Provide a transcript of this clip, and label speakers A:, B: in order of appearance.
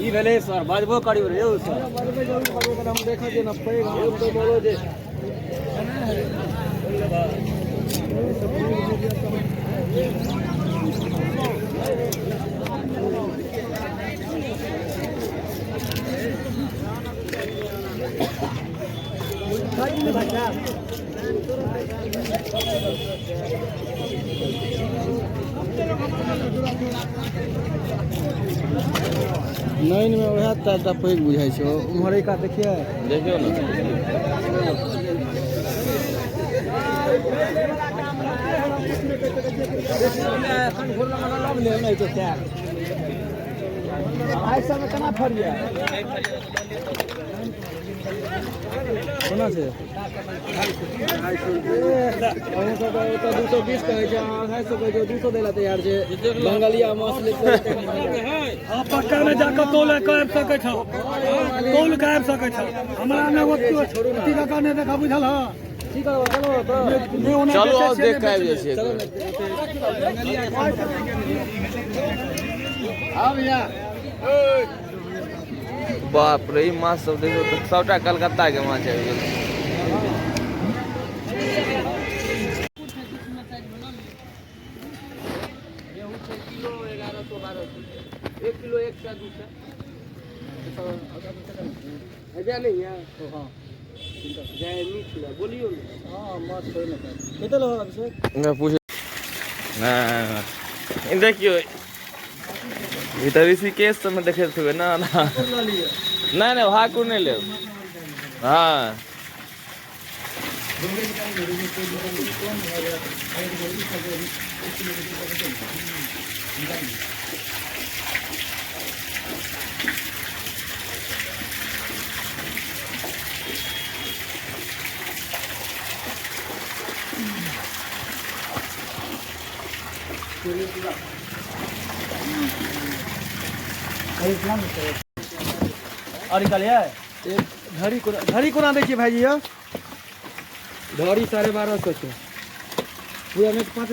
A: ई भेले सर बाजबो करियो रे यौ सर बाजबे जरूर बाजबे हम देखै जे न पैग हम तो बोलो जे नैन में वह तारटा पैग बुझाई छै उम्हर का देखिए देखियो ना एखन घोर लगा लब ले नै तो क्या आइ सब में केना फरिया कोना छै 220 कहै छै 250 कहै छै 200 देला तैयार छै बंगालिया माछ ले हां पक्का में जाके तोल कर सकै छ तोल कर सकै छ हमरा ने ओतो अथी लगा ने देखा बुझल ह की करबो चलो आओ देख के आबि जाइ छै आ भैया बाप रे माछ सब देखो तो सबटा कलकत्ता के माछ आबि गेल किलो 1112 1 किलो 1 का 2 है नहीं है हां जय मीठ है बोलियो ना हां माछ कोई ना कितने लो अभिषेक मैं पूछ ना देखियो इधर इसी केस से में देखे थे ना ना ना भाकुर नहीं ले हाँ और निकालिए घड़ी कोना देखिए भाई जी घड़ी 12:30 से पूरा में 5